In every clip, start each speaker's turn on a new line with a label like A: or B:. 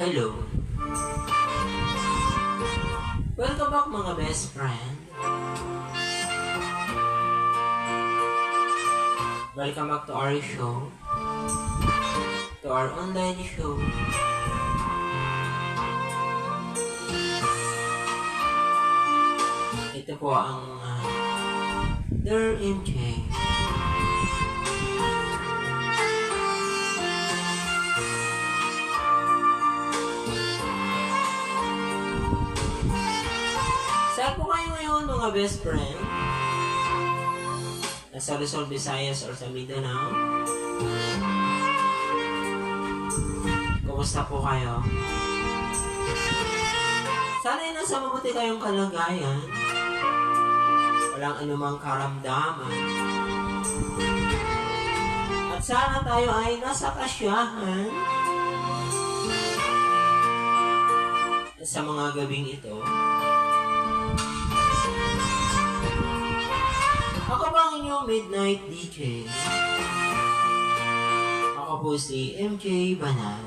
A: Hello. Welcome back mga best friend. Welcome back to our show. To our online show. Ito po ang Dear MJ. Saan po kayo ngayon mga best friend? Nasa Luzon, Visayas or sa Mindanao? Kumusta po kayo? Sana'y nasa mabuti kayong kalagayan. Walang anumang karamdaman. At sana tayo ay nasa kasyahan sa mga gabing ito. Ako ba ang inyong Midnight DJ? Ako po si MJ Banal.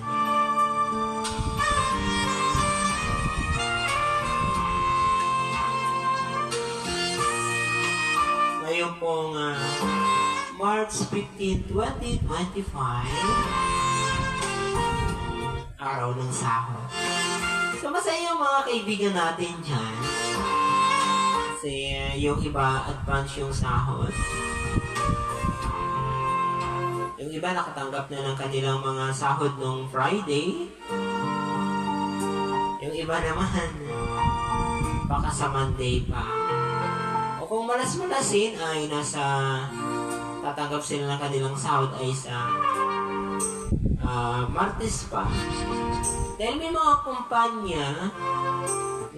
A: Ngayon pong March 15, 2025, araw ng sahod. So masaya yung mga kaibigan natin dyan. Kasi yung iba, advance yung sahod. Yung iba, nakatanggap na ng kanilang mga sahod nung Friday. Yung iba naman, baka sa Monday pa. O kung malas-malasin ay tatanggap sila ng kanilang sahod ay sa Martes pa. Dahil may mga kumpanya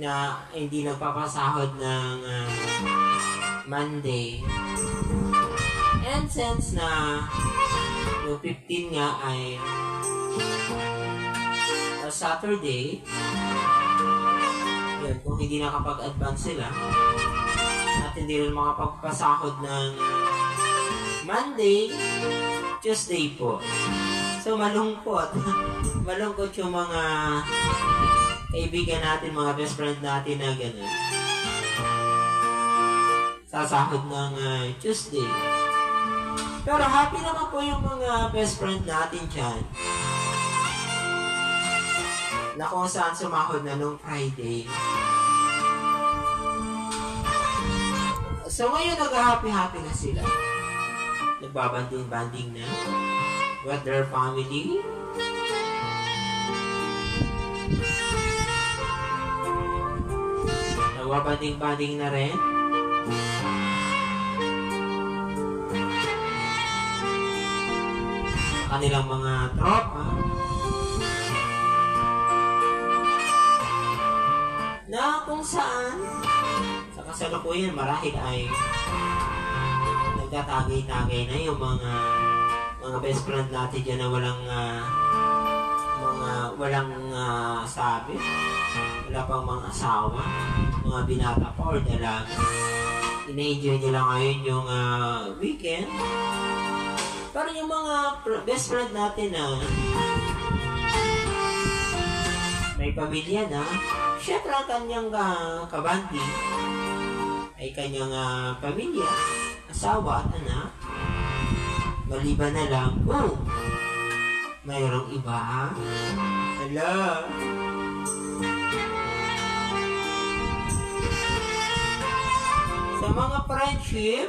A: na hindi nagpapasahod ng Monday. And since na yung 15 nga ay Saturday, yun, kung hindi nakapag-advance sila at hindi rin makapagpasahod ng Monday, Tuesday po. So malungkot. Malungkot yung mga kaibigan natin, mga best friend natin na gano'n. Sasahod ng Tuesday. Pero happy naman po yung mga best friend natin dyan. Na kung saan sumahod na nung Friday. So ngayon nag-happy-happy na sila. Nagbabanding-banding na with their family. Nagwabanding-banding na rin. Kanilang mga tropa. Na kung saan sa kasalukuyan marahil ay nagtatagay-tagay na yung mga best friend natin dyan na walang sabi. Wala pang mga asawa, mga binata pa or dalaga. Ina-enjoy nila ngayon yung weekend. Pero yung mga best friend natin na may pamilya na, syempre ang kanyang kabandi ay kanyang pamilya, asawa at anak. Maliban na lang, mayroong iba. Hello? Sa mga friendship,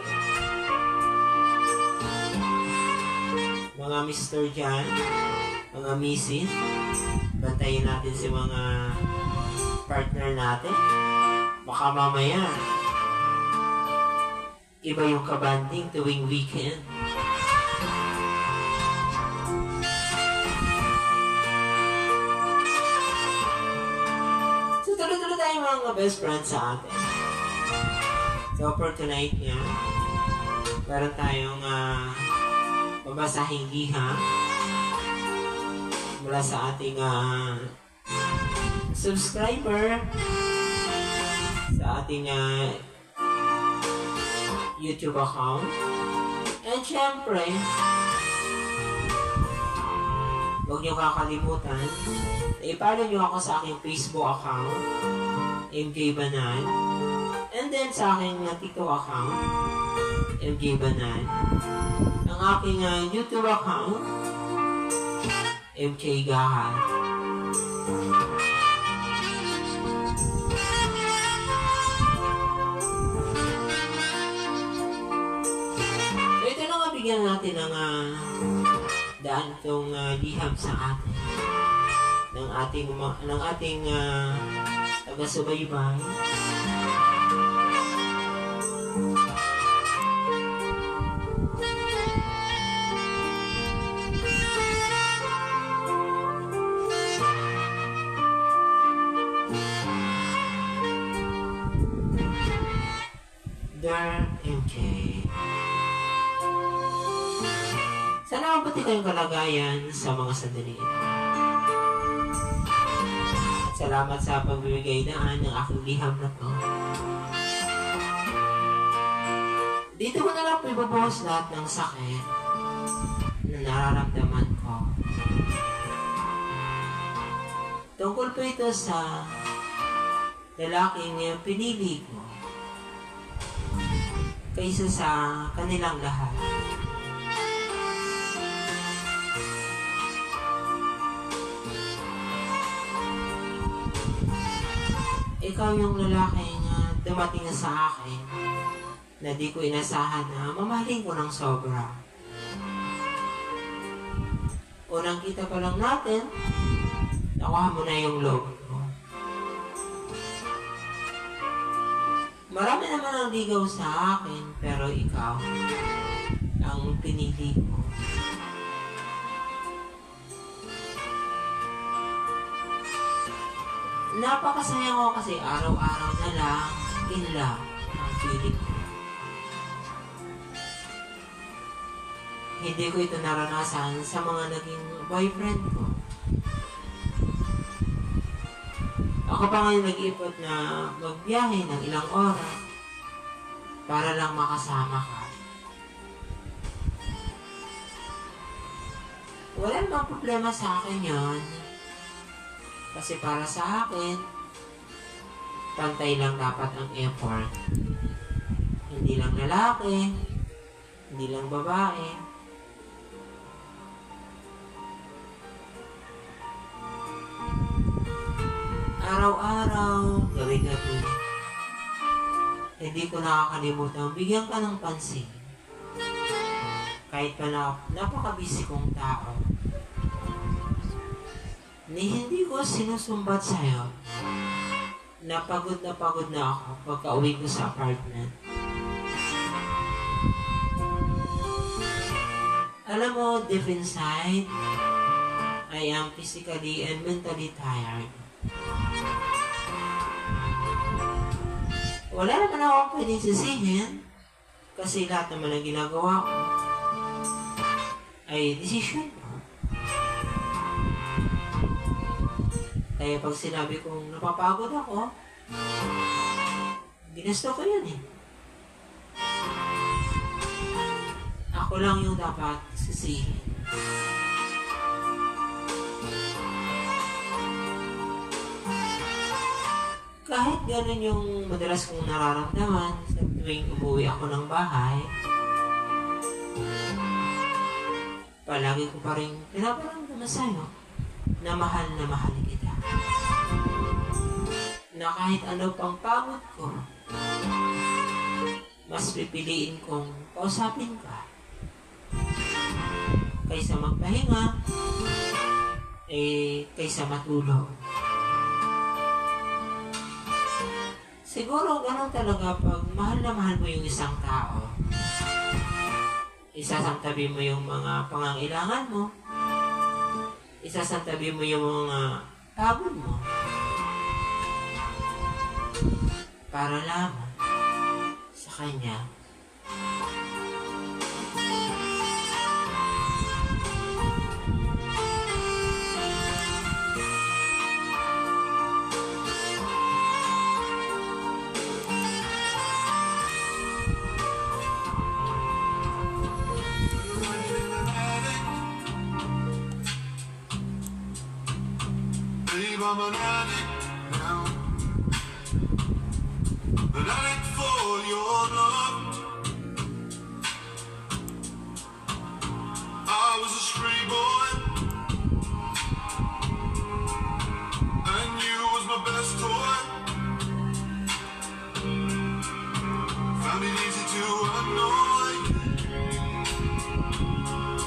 A: mga Mr. Jan, mga Mrs., bantayin natin si mga partner natin. Baka mamaya, iba yung kabanding tuwing weekend. So, tuloy-tuloy tayo mga best friends sa atin. So, for tonight nga, meron tayong babasahing liha mula sa ating subscriber sa ating YouTube account. And syempre, huwag niyo kakalimutan na i-follow niyo ako sa aking Facebook account, MJ Banan. And then sa aking TikTok account, MJ Banan. Ang aking YouTube account, MJ Gahan. So ito na nga, bigyan natin ng daan itong liham sa atin ng ating taga-subaybay. Dear MJ, sana mabuti kayong kalagayan sa mga sandali ito. Salamat sa pagbibigay daan ng aking liham na to. Dito ko na lang ibabawas lahat ng sakit na nararamdaman ko. Tungkol po ito sa lalaking pinili ko kaysa sa kanilang lahat. Ikaw yung lalaki na dumating na sa akin na di ko inasahan na mamahalin ko ng sobra. Unang kita pa lang natin, nakuha mo na yung loob ko. Marami naman ang ligaw sa akin, pero ikaw ang pinili ko. Napakasaya ko kasi araw-araw na lang in love ang feeling ko. Hindi ko ito naranasan sa mga naging boyfriend ko. Ako pa ngayon nag-ipot na magbiyahe ng ilang oras para lang makasama ka. Wala namang problema sa akin yon. Kasi para sa akin, pantay lang dapat ang effort. Hindi lang lalaki, hindi lang babae. Araw-araw, gabi-gabi, hindi ko nakakalimutan, bigyan ka ng pansin. Kahit pa na napaka-busy kong tao, hindi ko sinusumbat sa'yo na pagod na ako pagka-uwi ko sa apartment. Alam mo, deep inside, I am physically and mentally tired. Wala naman akong pwedeng sisihin kasi lahat naman ang ginagawa ko ay desisyon ko. Kaya pag sinabi kong napapagod ako, ginusto ko yun eh. Ako lang yung dapat sisihin. Kahit gano'n yung madalas kong nararamdaman sa tuwing umuwi ako ng bahay, palagi ko pa rin pinaparamdaman sa'yo na mahal kita. Na kahit ano pang pagod ko, mas pipiliin kong kausapin ka kaysa magpahinga, kaysa matulog. Siguro ganun talaga pag mahal na mahal mo yung isang tao. Isasantabi mo yung mga pangangailangan mo. Isasantabi mo yung mga pagod mo. Para lamang sa kanya.
B: I'm an addict now, an addict for your love. I was a stray boy, and you was my best toy. Found it easy to annoy,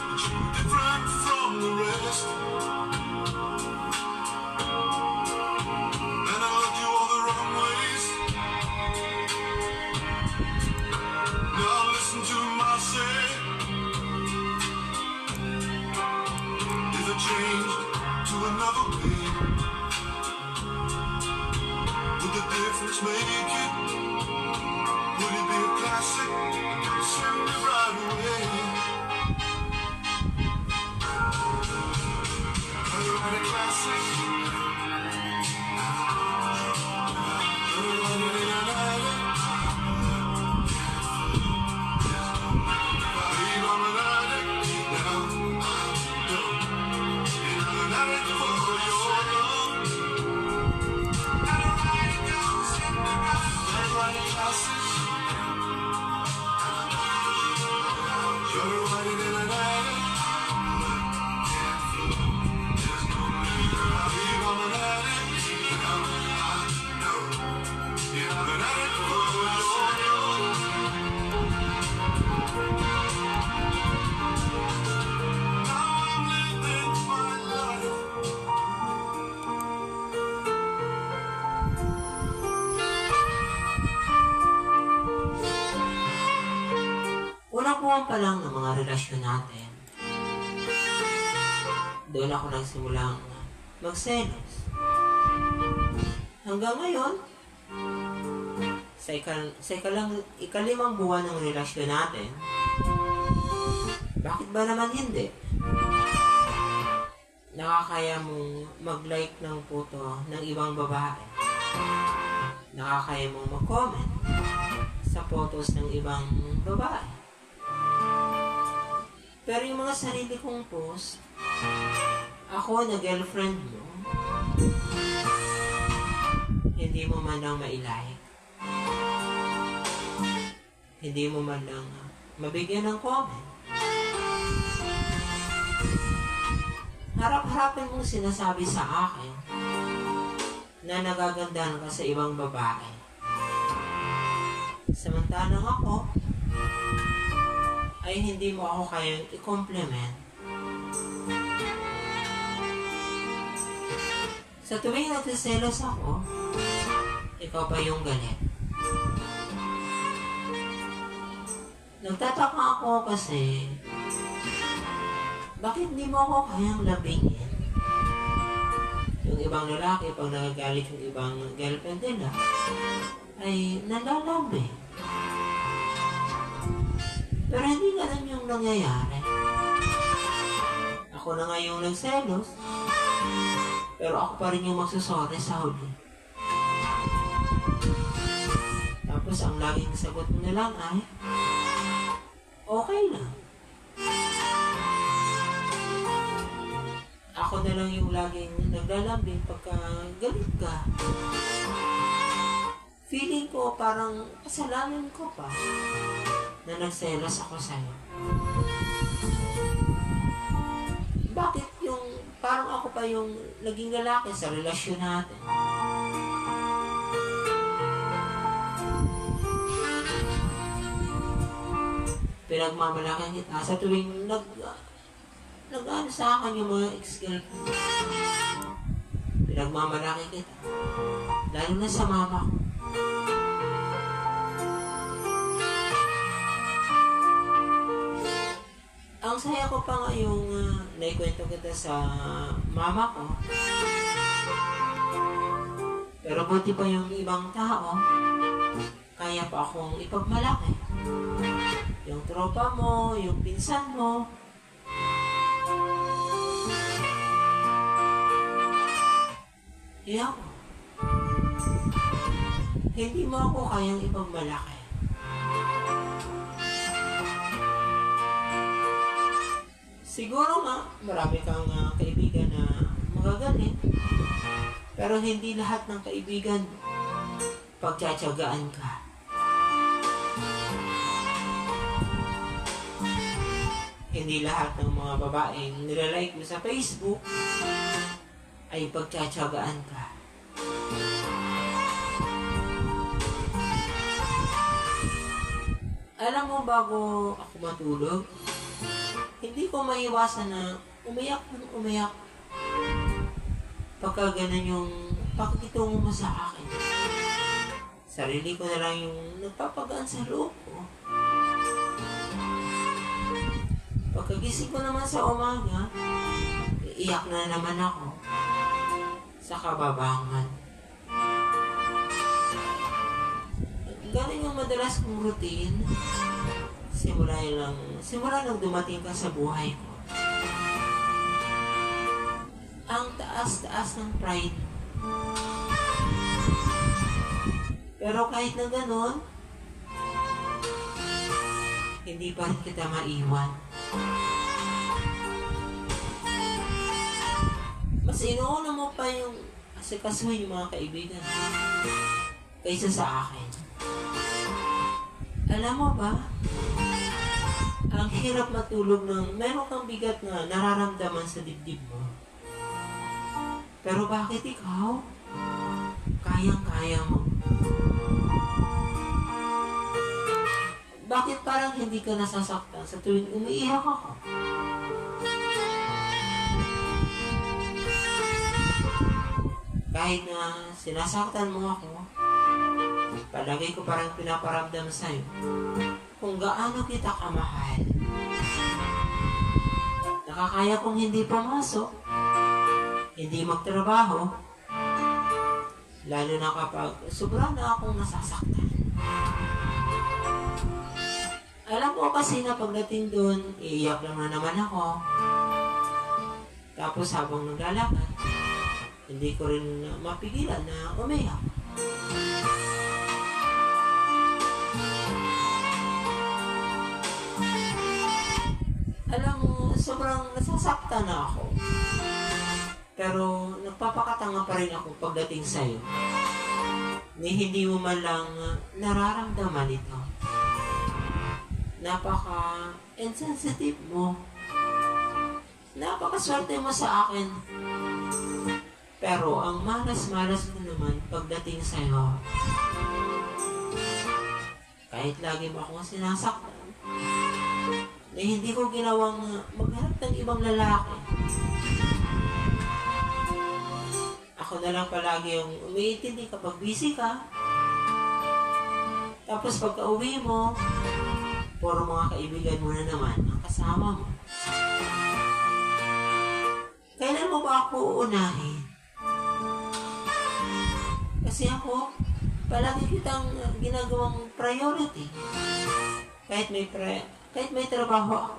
B: but you were different from the rest. And I loved you all the wrong ways. Now listen to my say. If I changed to another way, would the difference make it? Would it be a classic? Send it right away. I'd write a classic.
A: Unang pa lang ng mga relasyon natin, doon ako nagsimulang magselos. Hanggang ngayon, sa ikalimang buwan ng relasyon natin, bakit ba naman hindi? Nakakaya mong mag-like ng photo ng ibang babae. Nakakaya mong mag-comment sa photos ng ibang babae. Pero yung mga sarili kong post, ako na girlfriend mo, hindi mo man lang ma-like. Hindi mo man lang mabigyan ng comment. Harap-harapin mong sinasabi sa akin na nagagandahan ka sa ibang babae. Samantalang ako, ay hindi mo ako kayang i-compliment. Sa tuwing nagsiselos ako, ikaw pa yung galit. Nagtataka ako kasi, bakit hindi mo ako kayang labingin? Yung ibang lalaki, pag nagagalit yung ibang girlfriend nila, ay nalalambing. Pero hindi ganun yung nangyayari. Ako na nga yung nagselos, pero ako pa rin yung magsusorry sa huli. Tapos ang laging sagot mo na lang ay, okay lang. Ako na lang yung laging naglalambing pagka galit ka. Feeling ko parang kasalanan ko pa na nagselos ako sa'yo. Bakit yung parang ako pa yung naging lalaki sa relasyon natin? Pinagmamalaki kita sa tuwing nag-ano sa akin yung mga ex-girlfriend. Pinagmamalaki kita. Lalo na sa mama ko. Ang saya ko pa nga yung naikwento kita sa mama ko. Pero buti pa yung ibang tao, kaya pa akong ipagmalaki. Yung tropa mo, yung pinsan mo. Ako. Hindi mo ako kayang ipagmalaki. Siguro nga, marami kang kaibigan na magagalit. Pero hindi lahat ng kaibigan pagtsatsagaan ka. Hindi lahat ng mga babaeng nilalike mo sa Facebook ay pagtsatsagaan ka. Alam mo, bago ako matulog, hindi ko maiwasan na umiyak ng umiyak pagka ganun yung pakikitungo mo sa akin. Sarili ko na lang yung nagpapagaan sa loob ko. Pagkagising ko naman sa umaga, iiyak na naman ako sa kababangan. Ganun yung madalas kong routine. Simula nang dumating ka sa buhay ko. Ang taas-taas ng pride. Pero kahit na ganun, hindi pa rin kita maiwan. Mas inuuna mo pa yung asikasuhin yung mga kaibigan kaysa sa akin. Alam mo ba, ang hirap matulog ng meron kang bigat na nararamdaman sa dibdib mo. Pero bakit ikaw? Kayang-kaya mo. Bakit parang hindi ka nasasaktan sa tuwing umiiyak ako? Kahit na sinasaktan mo ako, palagi ko parang pinaparamdam sa'yo kung gaano kita kamahal. Nakakaya kong hindi pumasok, hindi magtrabaho, lalo na kapag sobra na akong nasasaktan. Alam ko kasi na pagdating doon, iiyak lang na naman ako. Tapos habang naglalakad, hindi ko rin mapigilan na umiyak. Alam mo, sobrang nasasaktan na ako. Pero nagpapakatanga pa rin ako pagdating sa'yo. Hindi mo man lang nararamdaman ito. Napaka-insensitive mo. Napakaswerte mo sa akin. Pero ang malas-malas mo naman pagdating sa'yo. Kahit lagi mo akong sinasaktan, na hindi ko ginawang maghanap ng ibang lalaki. Ako na lang palagi yung umiintindi kapag busy ka. Tapos pagka uwi mo, puro mga kaibigan mo na naman ang kasama mo. Kailan mo ba ako uunahin? Kasi ako, palagi kitang ginagawang priority. Kahit may trabaho ako.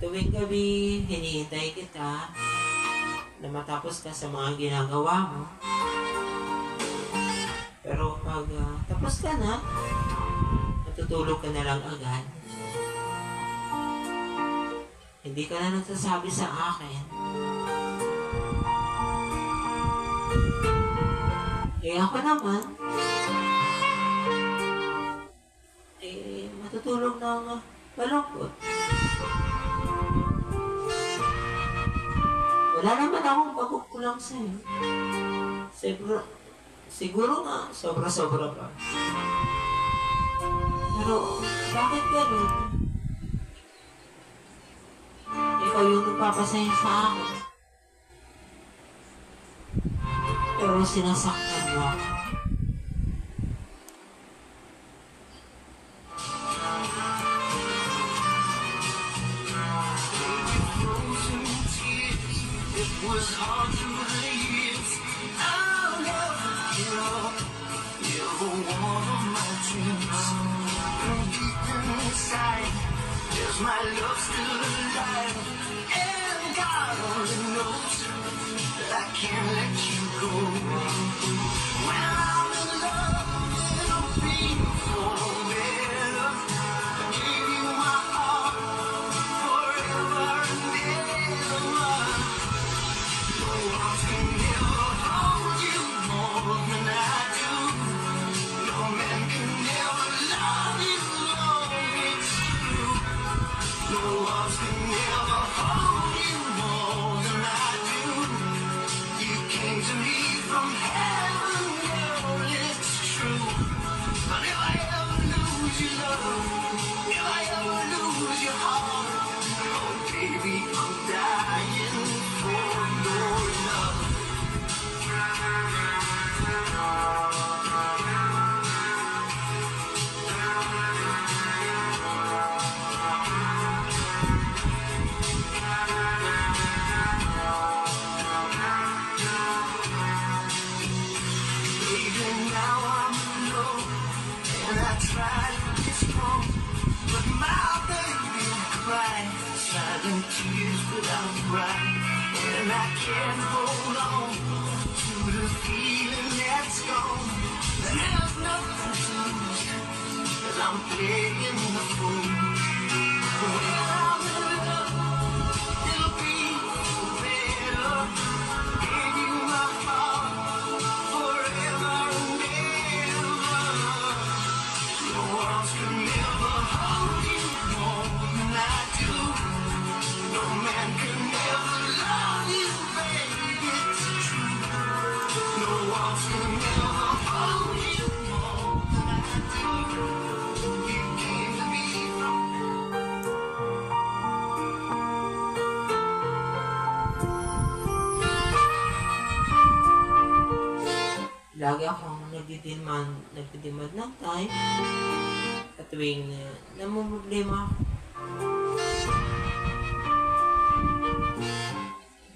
A: Tuwing gabi, hinihintay kita na matapos ka sa mga ginagawa mo. Pero pag tapos ka na, natutulog ka na lang agad. Hindi ka na nagsasabi sa akin. Eh ako naman, matutulog ng malungkot. Wala naman akong pagkukulang sa'yo. Siguro nga, sobra-sobra pa. Pero, bakit ganun? Ikaw yung nagpapasaya sa akin. Pero sinasaktan mo ako.
B: It was hard to believe I'll never give up. You're one of my dreams. And deep inside, there's my love still alive. And God only knows that I can't let you go. When I'm in love, it'll be forever. I give you my heart forever and ever. No arms can ever hold you more than I do. You came to me from heaven, girl, it's true. But if I ever lose your love, if I ever lose your heart, oh baby, I'm dying for your love. Baby, now I'm alone, and I try to be strong, but my baby cries, silent tears without crying, and I can't hold on to the feeling that's gone. There's nothing to lose, 'cause I'm playing the fool. When I'm in love, it'll be better. Gave you my heart forever and ever. No arms can never hold you more than I do. No man can ever love you, baby, it's true. No arms can never hold you more than I do. You came to me from
A: Lagi akong nagdidemand ng time sa tuwing namumroblema ako.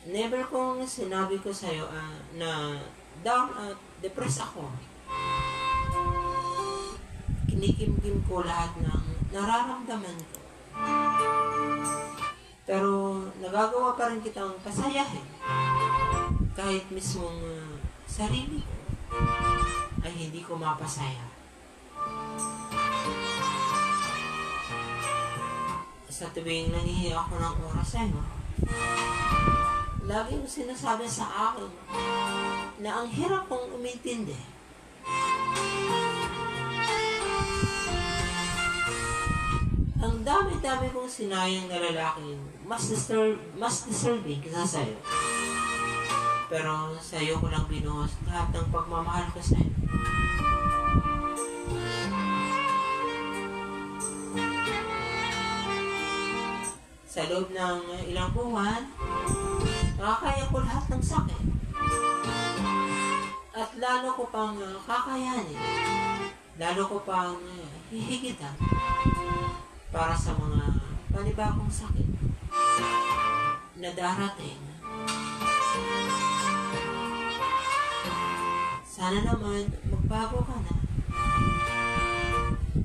A: Never kong sinabi ko sa'yo na down at depressed ako. Kinikimkim ko lahat ng nararamdaman ko. Pero nagagawa pa rin kitang pasayahin. Kahit mismong sarili ko ay hindi ko mapasaya. Sa tuwing nangihingi ako ng oras sa'yo, lagi mo sinasabi sa akin na ang hirap kong umintindi. Ang dami-dami kong sinayang na lalaking mas deserving kaysa sa'yo. Pero sa'yo ko lang binuhos lahat ng pagmamahal ko sa'yo. Sa loob ng ilang buwan, nakakaya ko lahat ng sakit. At lalo ko pang kakayanin. Lalo ko pang hihigitan para sa mga panibagong sakit na darating. Sana naman magbago ka na.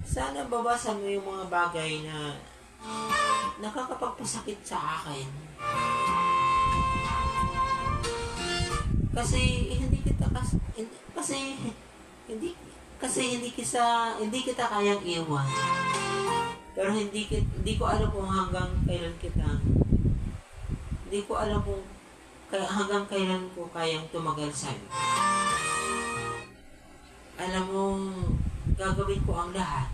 A: Sana bawasan mo yung mga bagay na nakakapagpasakit sa akin. Kasi hindi kita kayang iwan. Pero hindi ko alam kung hanggang kailan hanggang kailan ko kayang tumagal sa'yo. Alam mo, gagawin ko ang lahat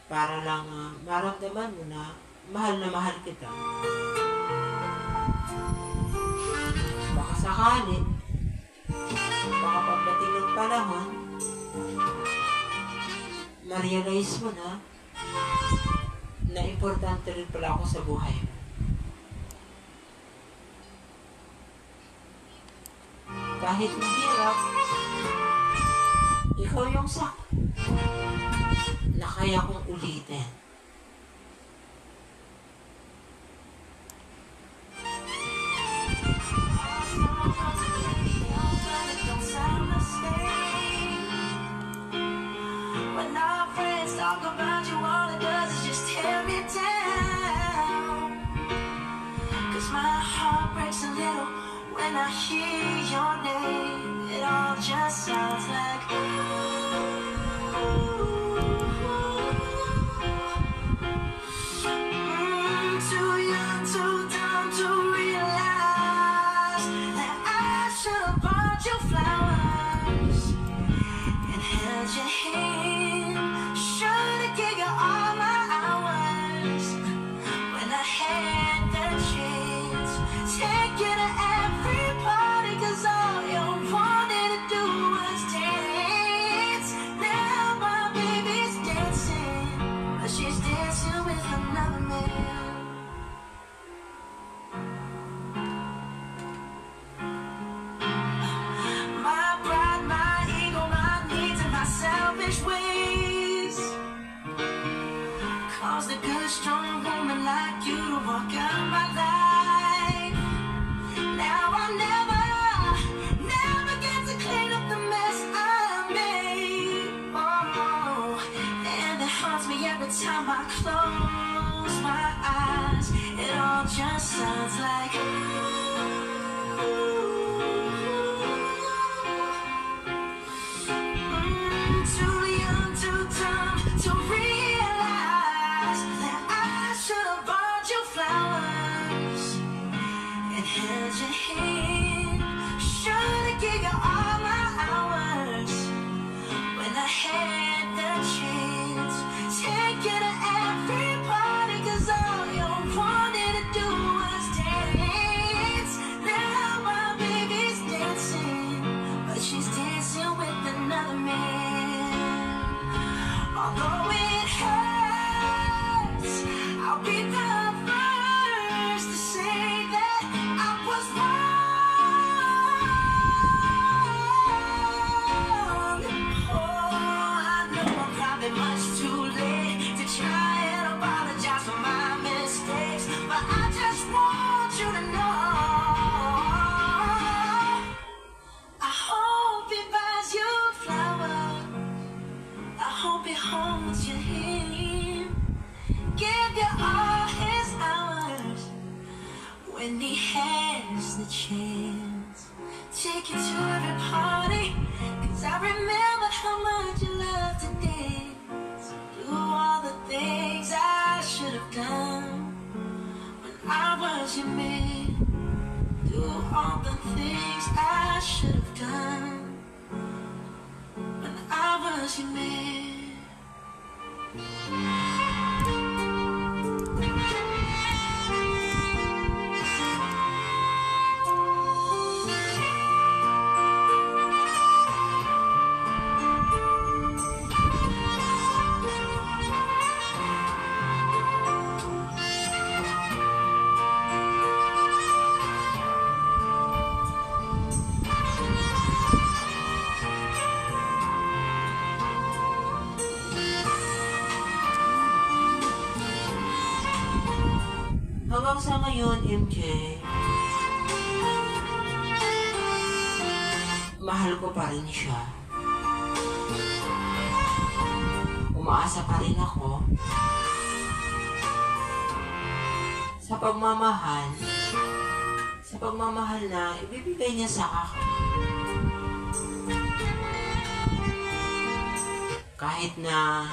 A: para lang maramdaman mo na mahal kita. Baka sakali, baka pagdating ng panahon, ma-realize mo na importante rin pala ako sa buhay mo. Kahit mahirap, ikaw yung sakit na kaya kong ulitin.
B: When our friends talk about you, all it does is just tear me down. 'Cause my heart breaks a little when I hear your name. It all just sounds like too young, too dumb to realize that I should have bought you flowers and held your hand. Should have gave you all My pride, my ego, my needs, and my selfish ways caused a good, strong woman like you to walk out my life. Now I never get to clean up the mess I made. Oh, and it haunts me every time I close my eyes. It all just sounds like too young, too dumb to realize that I should have bought you flowers and held your hand. Should have gave you all my hours when I had the chance. Take you to every party, 'cause all you wanted to do was dance. Now my baby's dancing, but she's dancing with another man. Although it hurts, I'll be the first to say that I was wrong. Oh, I know I'm probably much too late to try and apologize for my mistakes, but I just want you to know I hope he buys you flowers. I hope he holds your hand, give you all his hours when he has the chance. Take you to every party, 'cause I remember how much you loved to dance. Do all the things I should have done when I was your man. Do all the things I should have done when I was your man.
A: Hanggang sa ngayon, MJ, mahal ko pa rin siya. Umaasa pa rin ako sa pagmamahal na ibibigay niya sa akin. Kahit na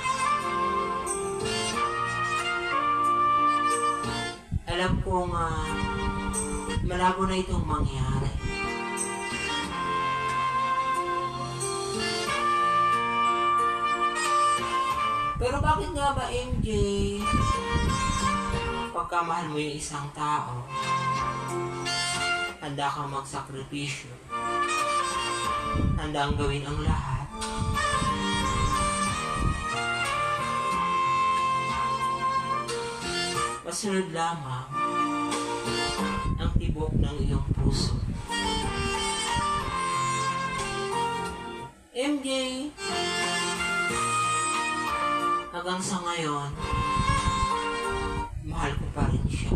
A: alam kong malabo na itong mangyari. Pero bakit nga ba, MJ, pagkamahal mo yung isang tao, handa kang magsakripisyo, handa ang gawin ang lahat, masunod lamang ang tibok ng iyong puso. MJ, hanggang sa ngayon, mahal ko pa rin siya.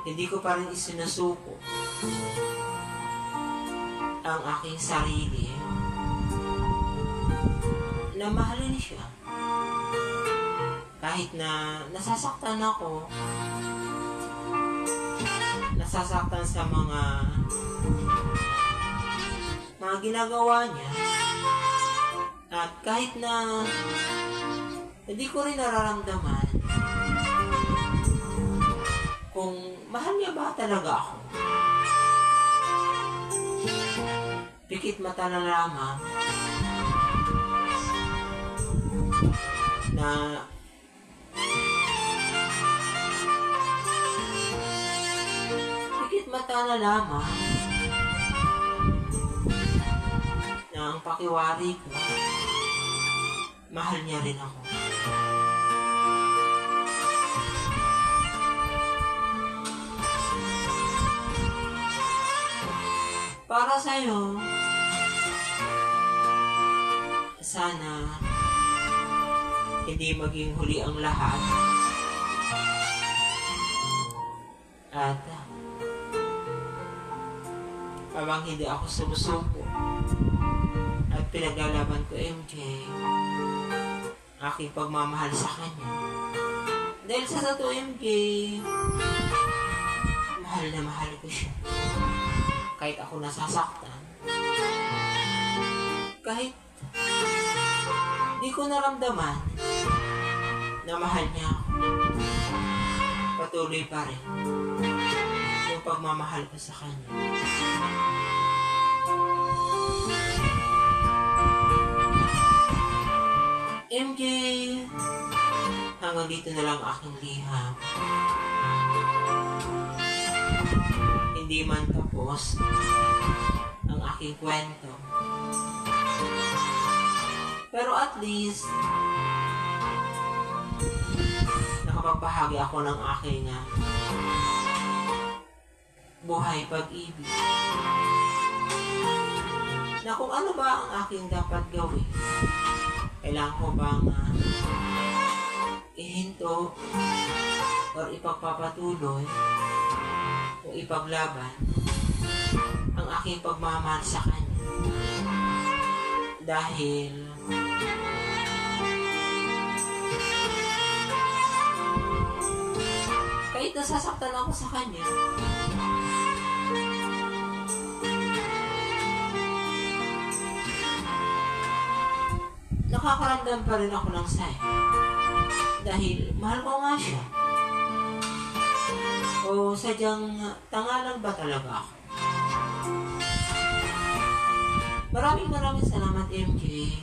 A: Hindi ko pa rin isinusuko ang aking sarili na mahalin siya. Kahit na nasasaktan ako, nasasaktan sa mga ginagawa niya, at kahit na hindi ko rin nararamdaman kung mahal niya ba talaga ako. Pikit mata na lamang na mata na lamang na ang pakiwari ko, mahal niya rin ako. Para sa'yo, sana hindi maging huli ang lahat. At habang hindi ako sumusuko at pinaglalaban ko, MJ, aking pagmamahal sa kanya. Dahil sa totoo, MJ, mahal na mahal ko siya. Kahit ako nasasaktan, kahit di ko naramdaman na mahal niya ako, patuloy pa rin yung pagmamahal ko sa kanya. MJ, hanggang dito na lang aking liham. Hindi man tapos ang aking kwento. Pero at least, nakapagbahagi ako ng aking buhay pag-ibig. Na kung ano ba ang aking dapat gawin. Kailangan ko bang ihinto or ipagpapatuloy o ipaglaban ang aking pagmamahal sa kanya. Dahil kahit nasasaktan ako sa kanya, nakakaramdam pa rin ako ng saya. Dahil mahal ko nga siya. O sadyang tangalan ba talaga ako? Maraming salamat, MJ,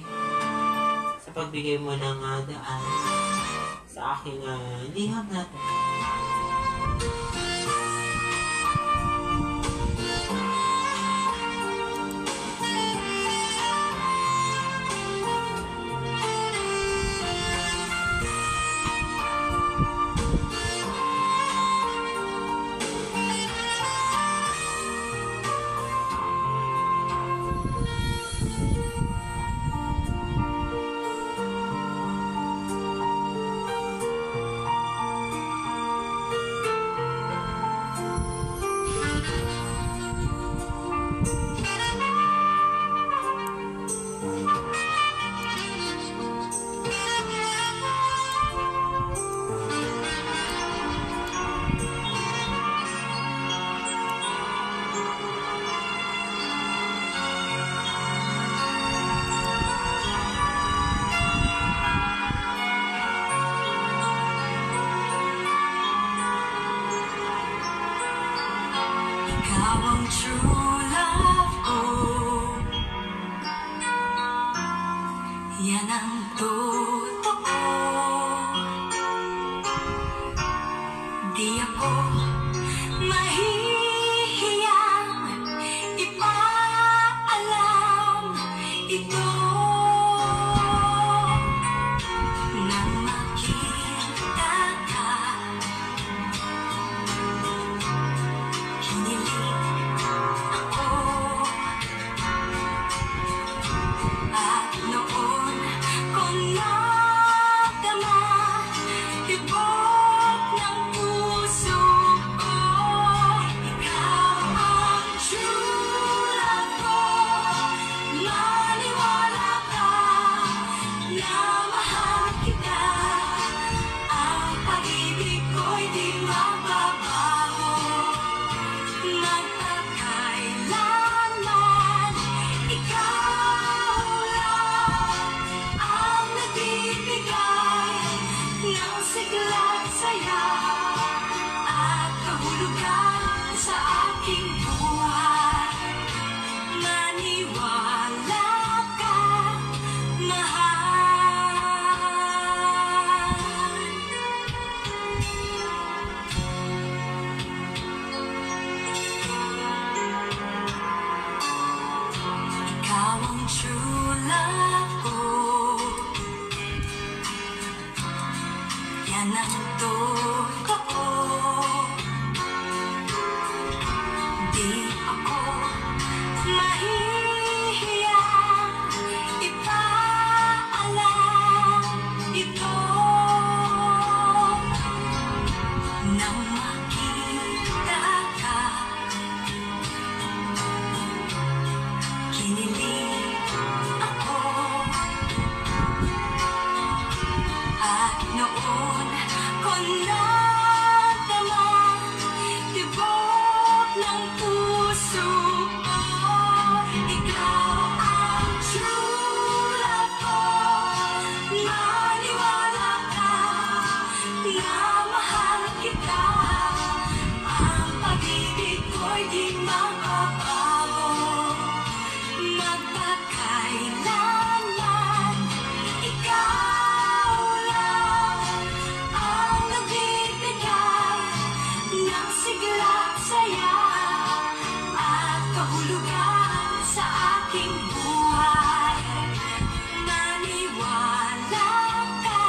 A: sa pagbigay mo ng daan sa aking liham natin.
B: Ikaw ang true love ko, yan ang totoo. Di ako mahihiyang ipaalam ito. Nang makita ka, kinilig ako. At noon ko nadama tibok ng puso ko. Ikaw ang true love ko. Maniwala ka na mahal kita. Ang pag-ibig ko'y di mababago. Magpakailanman, ikaw lang ang nagbibigay ng sigla't saya at kahulugan sa aking buhay. Maniwala ka, mahal. Ikaw ang true love ko, yan ang totoo. Di ako Maniwala ka na mahal kita. Ang pag-ibig ko'y di makabago. Magpakailanman, ikaw lang ang nagbibigay ng sigla at saya at kahulugan sa aking buhay. Maniwala ka,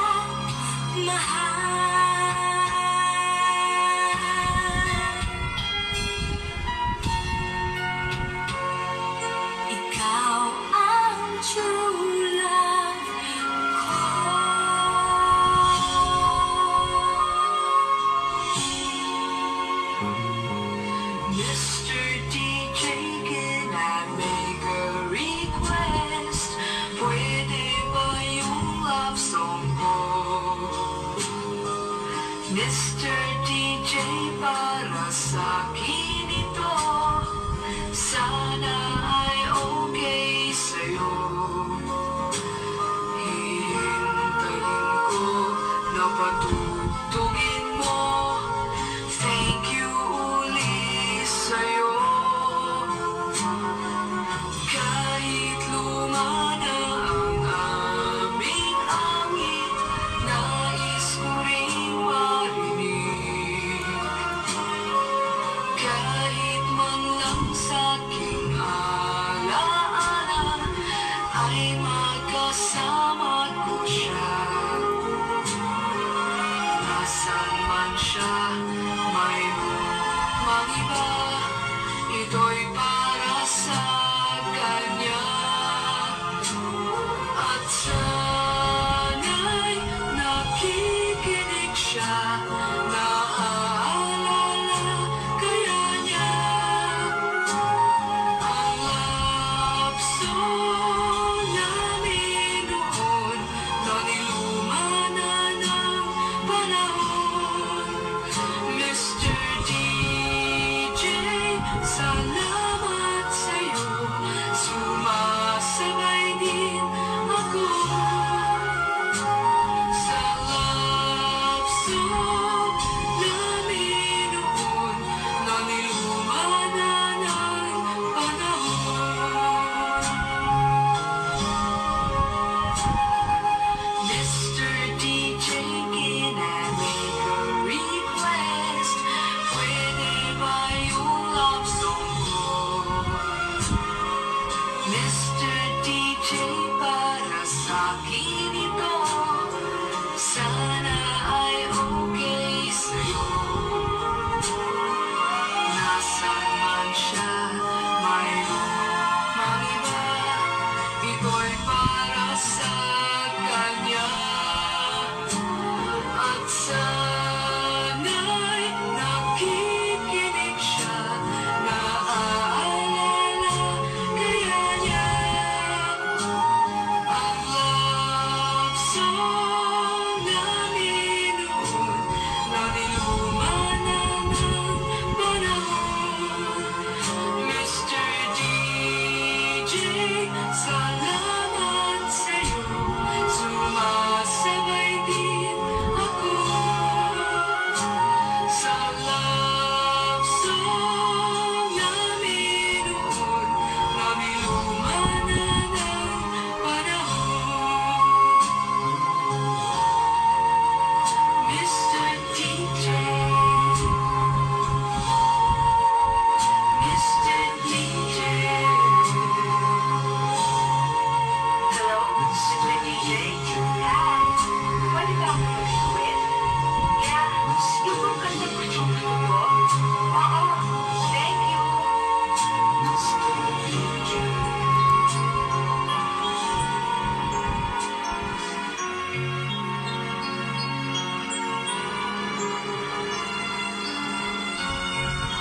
B: mahal. Ikaw ang true love ko. Mr. DJ, can I make a request? Pwede ba yung love song ko? Mr. DJ, para sa akin ito. Sana ay okay sa'yo. Hihintayin ko na patuloy